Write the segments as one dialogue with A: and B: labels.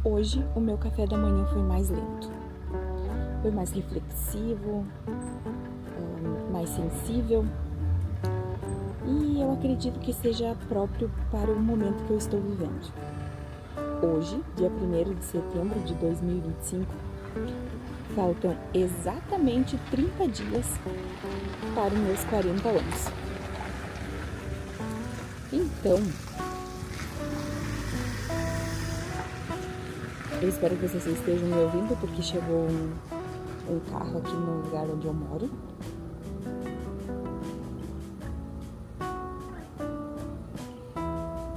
A: Hoje, o meu café da manhã foi mais lento, foi mais reflexivo, mais sensível, e eu acredito que seja próprio para o momento que eu estou vivendo. Hoje, dia 1º de setembro de 2025, faltam exatamente 30 dias para os meus 40 anos. Então, eu espero que vocês estejam me ouvindo, porque chegou um carro aqui no lugar onde eu moro.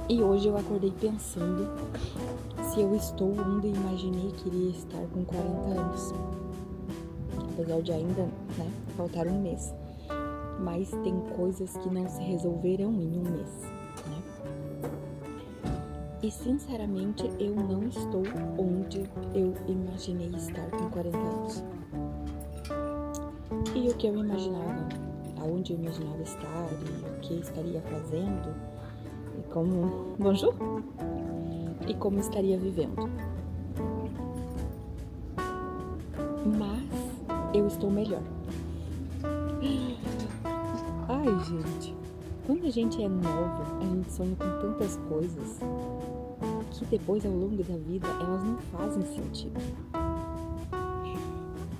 A: E hoje eu acordei pensando se eu estou onde imaginei que iria estar com 40 anos. Apesar de ainda, faltar um mês. Mas tem coisas que não se resolverão em um mês, né? E sinceramente, eu não estou onde eu imaginei estar com 40 anos. E o que eu imaginava, aonde eu imaginava estar e o que estaria fazendo, e como... Bonjour! E como estaria vivendo. Mas eu estou melhor. Ai, gente, quando a gente é nova, a gente sonha com tantas coisas que depois, ao longo da vida, elas não fazem sentido.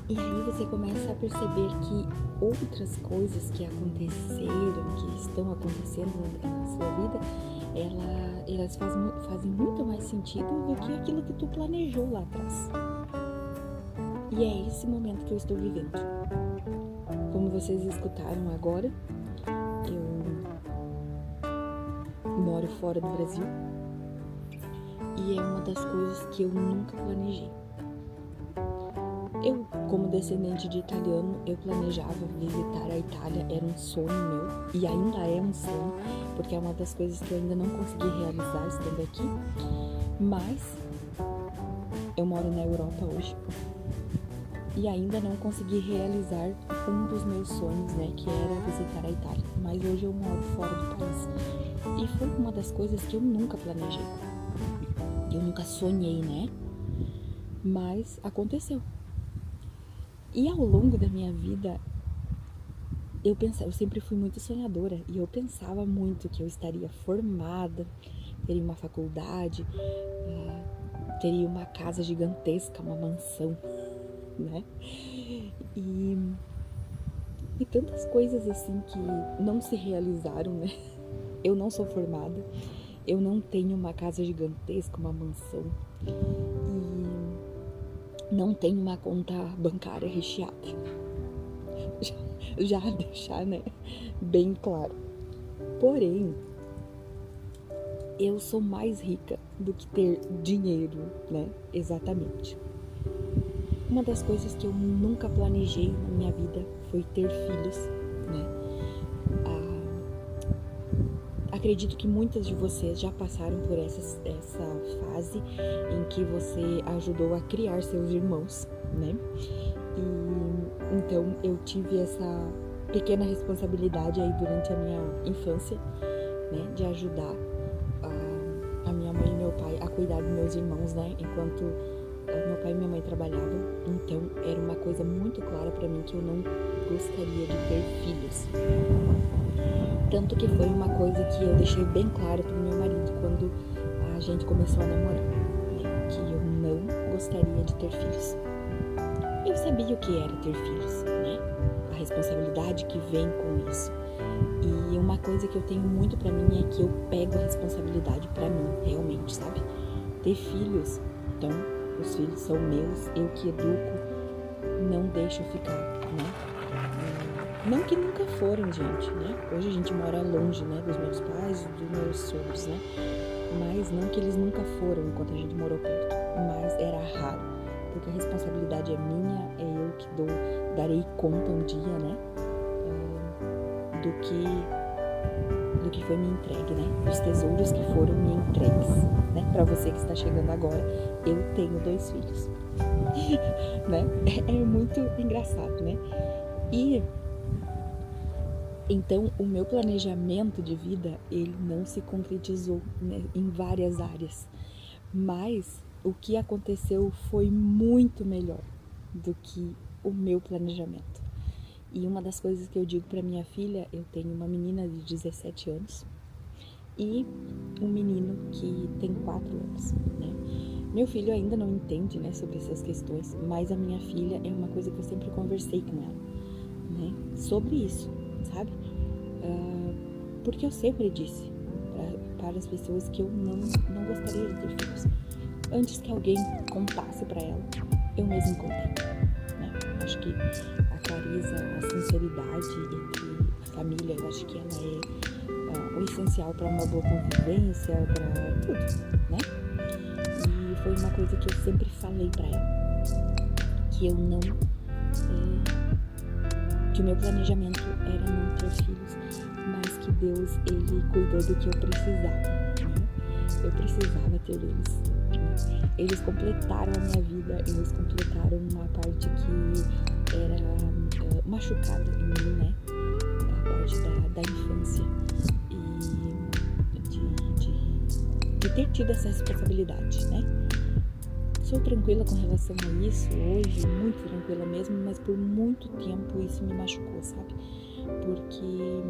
A: E aí você começa a perceber que outras coisas que aconteceram, que estão acontecendo na sua vida, elas fazem muito mais sentido do que aquilo que tu planejou lá atrás. E é esse momento que eu estou vivendo. Como vocês escutaram agora, eu moro fora do Brasil e é uma das coisas que eu nunca planejei. Eu, como descendente de italiano, eu planejava visitar a Itália, era um sonho meu e ainda é um sonho, porque é uma das coisas que eu ainda não consegui realizar estando aqui, mas eu moro na Europa hoje e ainda não consegui realizar um dos meus sonhos, que era visitar a Itália, mas hoje eu moro fora do país e foi uma das coisas que eu nunca planejei, eu nunca sonhei, mas aconteceu. E ao longo da minha vida, eu sempre fui muito sonhadora e eu pensava muito que eu estaria formada, teria uma faculdade, teria uma casa gigantesca, uma mansão, E tantas coisas assim que não se realizaram, Eu não sou formada, eu não tenho uma casa gigantesca, uma mansão e não tenho uma conta bancária recheada. Já deixar, bem claro. Porém, eu sou mais rica do que ter dinheiro, Exatamente. Uma das coisas que eu nunca planejei na minha vida foi ter filhos, Acredito que muitas de vocês já passaram por essa fase em que você ajudou a criar seus irmãos, E então eu tive essa pequena responsabilidade aí durante a minha infância, de ajudar a minha mãe e meu pai a cuidar dos meus irmãos, enquanto meu pai e minha mãe trabalhavam. Então era uma coisa muito clara para mim que eu não gostaria de ter filhos. Tanto que foi uma coisa que eu deixei bem claro pro meu marido quando a gente começou a namorar, que eu não gostaria de ter filhos. Eu sabia o que era ter filhos, A responsabilidade que vem com isso. E uma coisa que eu tenho muito pra mim é que eu pego a responsabilidade pra mim, realmente, sabe? Ter filhos, então, os filhos são meus, eu que educo, não deixo ficar, Não que nunca foram, gente, Hoje a gente mora longe, dos meus pais e dos meus sogros, Mas não que eles nunca foram enquanto a gente morou perto, mas era raro, porque a responsabilidade é minha, é eu que darei conta um dia, do que foi me entregue, dos tesouros que foram me entregues, Pra você que está chegando agora, eu tenho 2 filhos, É muito engraçado, E então o meu planejamento de vida, ele não se concretizou, em várias áreas, mas o que aconteceu foi muito melhor do que o meu planejamento. E uma das coisas que eu digo para minha filha, eu tenho uma menina de 17 anos e um menino que tem 4 anos, né? Meu filho ainda não entende, né, sobre essas questões, mas a minha filha é uma coisa que eu sempre conversei com ela, né, sobre isso, sabe? Porque eu sempre disse para as pessoas que eu não gostaria de ter filhos. Antes que alguém contasse para ela, eu mesma contei, né? Acho que a clareza, a sinceridade entre a família, eu acho que ela é o essencial para uma boa convivência, para tudo, né? E foi uma coisa que eu sempre falei para ela, que eu não, que o meu planejamento era não ter filhos, mas que Deus, Ele cuidou do que eu precisava, né? Eu precisava ter eles, né? Eles completaram a minha vida, eles completaram uma parte que era machucada em mim, né? A parte da infância e de ter tido essa responsabilidade, né? Sou tranquila com relação a isso hoje, muito tranquila mesmo, mas por muito tempo isso me machucou, sabe? Porque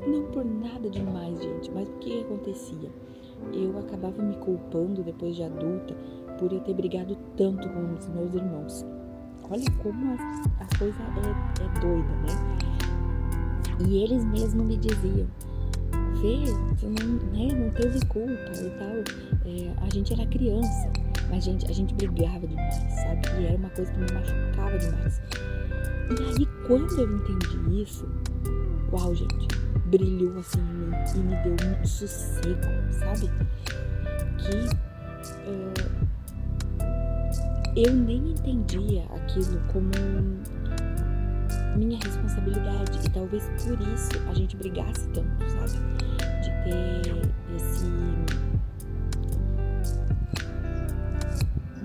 A: não por nada demais, gente, mas o que acontecia? Eu acabava me culpando depois de adulta por eu ter brigado tanto com os meus irmãos. Olha como a coisa é doida, né? E eles mesmos me diziam, Fê, você não teve culpa e tal. A gente era criança, mas a gente brigava demais, sabe? E era uma coisa que me machucava demais. E aí, quando eu entendi isso, uau, gente, brilhou assim em mim e me deu um sossego, sabe? Que eu nem entendia aquilo como minha responsabilidade e talvez por isso a gente brigasse tanto, sabe? De ter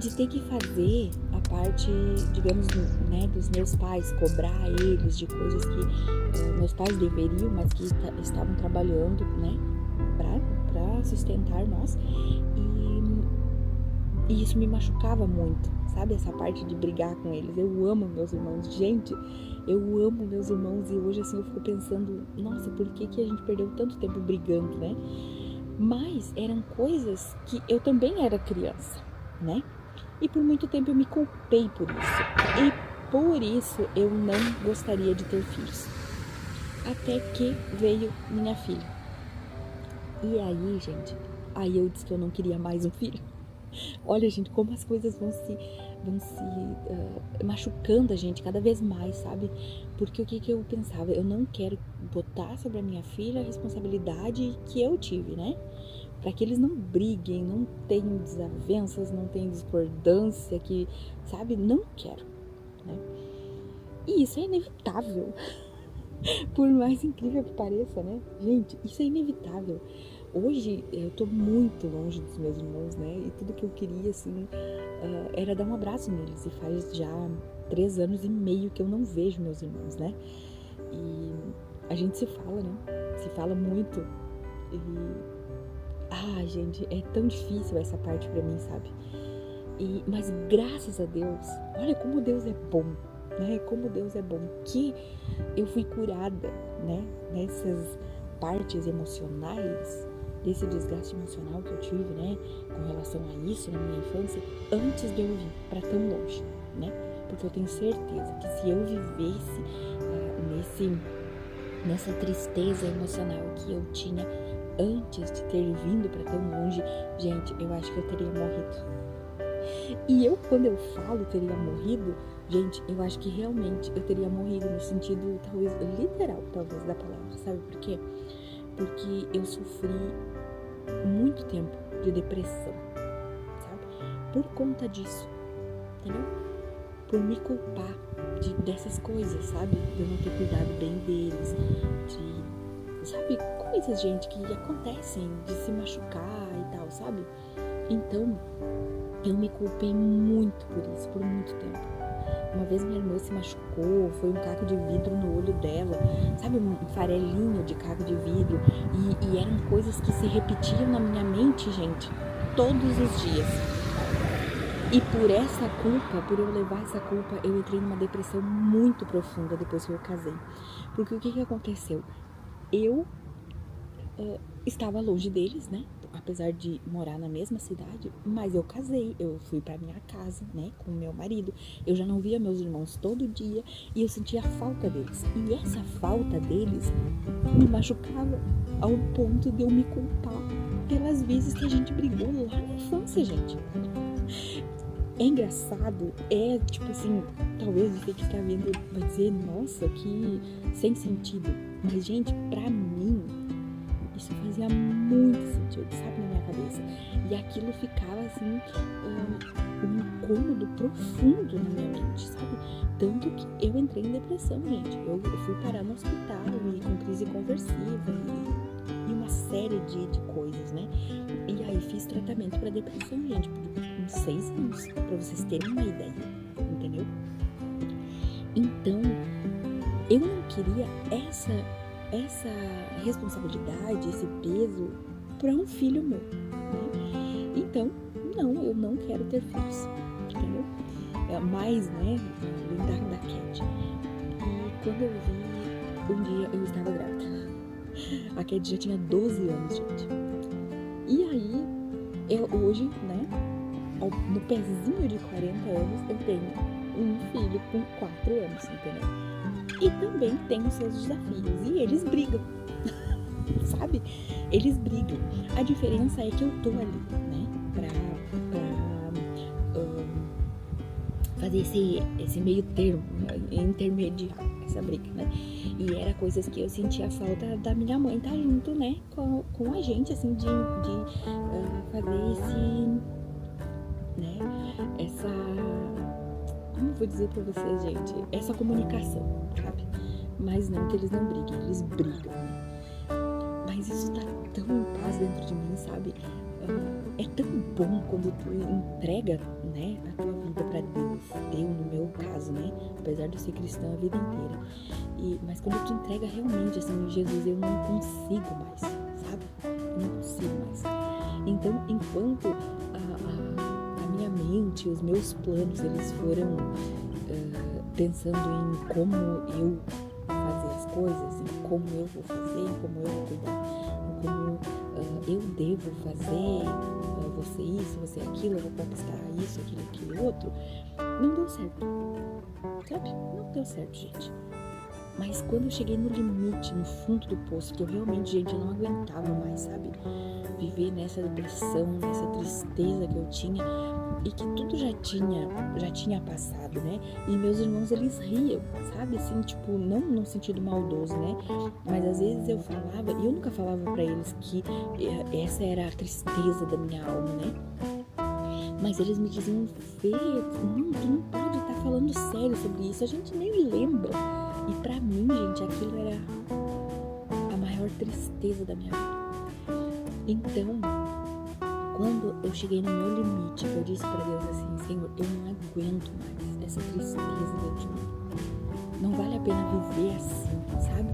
A: de ter que fazer a parte, digamos, né, dos meus pais, cobrar eles de coisas que meus pais deveriam, mas que estavam trabalhando, né, pra sustentar nós. E isso me machucava muito, sabe? Essa parte de brigar com eles. Eu amo meus irmãos, gente, eu amo meus irmãos e hoje assim eu fico pensando, nossa, por que a gente perdeu tanto tempo brigando, né? Mas eram coisas que eu também era criança, né? E por muito tempo eu me culpei por isso. E por isso eu não gostaria de ter filhos. Até que veio minha filha. E aí, gente, aí eu disse que eu não queria mais um filho. Olha, gente, como as coisas vão se machucando a gente cada vez mais, sabe? Porque o que eu pensava? Eu não quero botar sobre a minha filha a responsabilidade que eu tive, né? Para que eles não briguem, não tenham desavenças, não tenham discordância, que, sabe? Não quero, né? E isso é inevitável. Por mais incrível que pareça, né? Gente, isso é inevitável. Hoje eu tô muito longe dos meus irmãos, né? E tudo que eu queria, assim, era dar um abraço neles. E faz já 3 anos e meio que eu não vejo meus irmãos, né? E a gente se fala, né? Se fala muito. E... gente, é tão difícil essa parte pra mim, sabe? Mas graças a Deus, olha como Deus é bom, né? Como Deus é bom. Que eu fui curada, né? Nessas partes emocionais, desse desgaste emocional que eu tive, né, com relação a isso na minha infância, antes de eu vir para tão longe, né, porque eu tenho certeza que se eu vivesse nessa tristeza emocional que eu tinha antes de ter vindo para tão longe, gente, eu acho que eu teria morrido. E eu, quando eu falo teria morrido, gente, eu acho que realmente eu teria morrido no sentido, talvez, literal, talvez, da palavra, sabe por quê? Porque eu sofri muito tempo de depressão, sabe? Por conta disso, entendeu? Por me culpar dessas coisas, sabe? De eu não ter cuidado bem deles, sabe? Coisas, gente, que acontecem, de se machucar e tal, sabe? Então, eu me culpei muito por isso, por muito tempo. Uma vez minha irmã se machucou, foi um caco de vidro no olho dela, sabe, um farelinho de caco de vidro, e eram coisas que se repetiam na minha mente, gente, todos os dias. E por essa culpa, por eu levar essa culpa, eu entrei numa depressão muito profunda depois que eu casei. Porque o que aconteceu? Eu estava longe deles, né? Apesar de morar na mesma cidade, mas eu casei, eu fui pra minha casa, né? Com o meu marido. Eu já não via meus irmãos todo dia e eu sentia a falta deles. E essa falta deles me machucava ao ponto de eu me culpar pelas vezes que a gente brigou lá na infância, gente. É engraçado, tipo assim, talvez você que está vendo vai dizer, nossa, que sem sentido. Mas, gente, pra mim, isso fazia muito sentido, sabe, na minha cabeça. E aquilo ficava, assim, um incômodo profundo na minha mente, sabe? Tanto que eu entrei em depressão, gente. Eu fui parar no hospital e com crise conversiva e uma série de coisas, né? E aí fiz tratamento para depressão, gente, por uns 6 anos, pra vocês terem uma ideia, entendeu? Então, eu não queria essa responsabilidade, esse peso para um filho meu, né? Então, não, eu não quero ter filhos, entendeu? Mas, né, lembrar da Cat. E quando eu vi, um dia eu estava grávida. A Cat já tinha 12 anos, gente. E aí, hoje, né, no pezinho de 40 anos, eu tenho um filho com 4 anos, entendeu? E também tem os seus desafios. E eles brigam, sabe? Eles brigam. A diferença é que eu tô ali, né? Pra fazer esse meio termo, né? Intermediar essa briga, né? E era coisas que eu sentia falta da minha mãe estar junto, né? Com a gente, assim, de fazer né? Como eu vou dizer pra vocês, gente? Essa comunicação, sabe? Mas não que eles não briguem, eles brigam, né? Mas isso tá tão em paz dentro de mim, sabe? É tão bom quando tu entrega, né, a tua vida pra Deus. Eu, no meu caso, né? Apesar de eu ser cristã a vida inteira. Mas quando tu entrega realmente, assim, Jesus, eu não consigo mais, sabe? Eu não consigo mais. Então, enquanto a minha mente, os meus planos, eles foram pensando em como eu fazer as coisas, em como eu vou fazer, em como eu vou cuidar, em como eu devo fazer, você isso, você aquilo, eu vou conquistar isso, aquilo outro, não deu certo, sabe? Não deu certo, gente. Mas quando eu cheguei no limite, no fundo do poço, que eu realmente, gente, eu não aguentava mais, sabe? Viver nessa depressão, nessa tristeza que eu tinha e que tudo já tinha passado, né? E meus irmãos, eles riam, sabe? Assim, tipo, não no sentido maldoso, né? Mas às vezes eu falava, e eu nunca falava pra eles que essa era a tristeza da minha alma, né? Mas eles me diziam, Fê, tu não pode estar falando sério sobre isso, a gente nem lembra. E pra mim, gente, aquilo era a maior tristeza da minha vida. Então, quando eu cheguei no meu limite, eu disse pra Deus assim, Senhor, eu não aguento mais essa tristeza dentro de mim. Não vale a pena viver assim, sabe?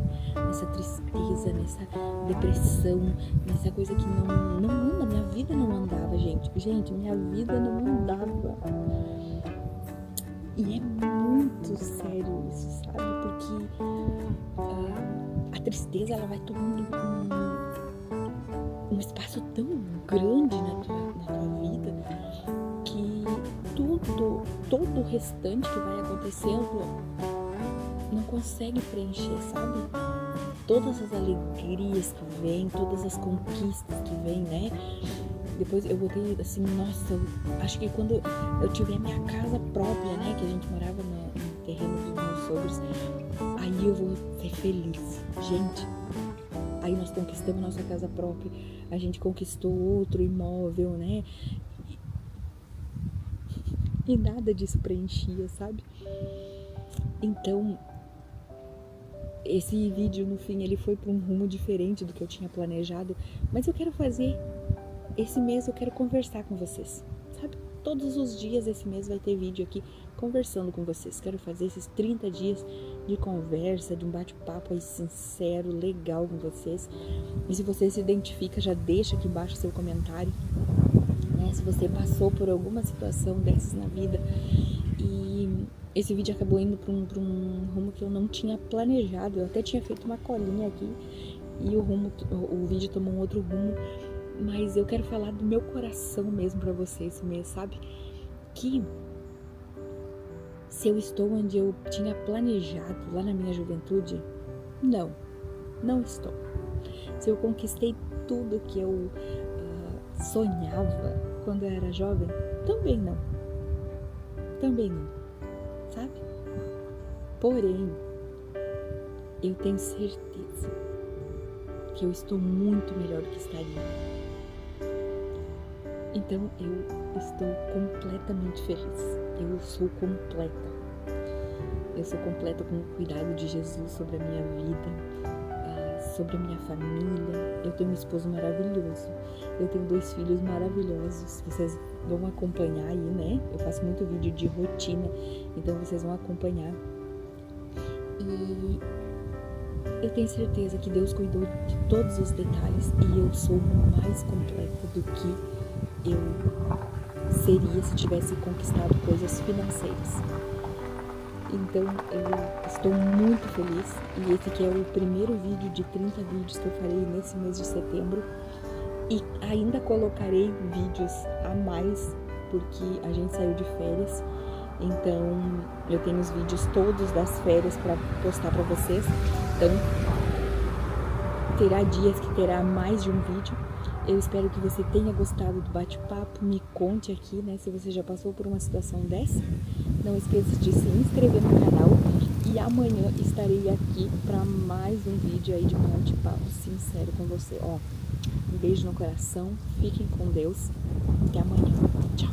A: Nessa tristeza, nessa depressão, nessa coisa que não anda, minha vida não andava, gente. Gente, minha vida não andava. E é muito sério isso, sabe? Porque a tristeza, ela vai tomando um espaço tão grande na tua vida que todo o restante que vai acontecendo não consegue preencher, sabe? Todas as alegrias que vêm, todas as conquistas que vêm, né? Depois eu botei assim, nossa, acho que quando eu tiver a minha casa própria, né? Que a gente morava no terreno dos meus sogros, aí eu vou ser feliz. Gente, aí nós conquistamos nossa casa própria, a gente conquistou outro imóvel, né? E nada disso preenchia, sabe? Então, esse vídeo, no fim, ele foi para um rumo diferente do que eu tinha planejado, mas eu quero fazer. Esse mês eu quero conversar com vocês, sabe? Todos os dias esse mês vai ter vídeo aqui conversando com vocês. Quero fazer esses 30 dias de conversa, de um bate-papo aí sincero, legal com vocês. E se você se identifica, já deixa aqui embaixo seu comentário. né? Se você passou por alguma situação dessas na vida. E esse vídeo acabou indo para um rumo que eu não tinha planejado. Eu até tinha feito uma colinha aqui e o vídeo tomou um outro rumo. Mas eu quero falar do meu coração mesmo para vocês mesmo, sabe? Que se eu estou onde eu tinha planejado lá na minha juventude, não estou. Se eu conquistei tudo que eu sonhava quando eu era jovem, também não, sabe? Porém, eu tenho certeza que eu estou muito melhor do que estaria. Então eu estou completamente feliz. Eu sou completa. Eu sou completa com o cuidado de Jesus sobre a minha vida, sobre a minha família. Eu tenho um esposo maravilhoso. Eu tenho 2 filhos maravilhosos. Vocês vão acompanhar aí, né? Eu faço muito vídeo de rotina, então vocês vão acompanhar. E eu tenho certeza que Deus cuidou de todos os detalhes e eu sou mais completa do que eu seria se tivesse conquistado coisas financeiras. Então eu estou muito feliz e esse aqui é o primeiro vídeo de 30 vídeos que eu farei nesse mês de setembro e ainda colocarei vídeos a mais porque a gente saiu de férias, então eu tenho os vídeos todos das férias para postar para vocês. Então terá dias que terá mais de um vídeo. Eu espero que você tenha gostado do bate-papo. Me conte aqui, né, se você já passou por uma situação dessa. Não esqueça de se inscrever no canal. E amanhã estarei aqui para mais um vídeo aí de bate-papo sincero com você. Ó, um beijo no coração. Fiquem com Deus. Até amanhã. Tchau.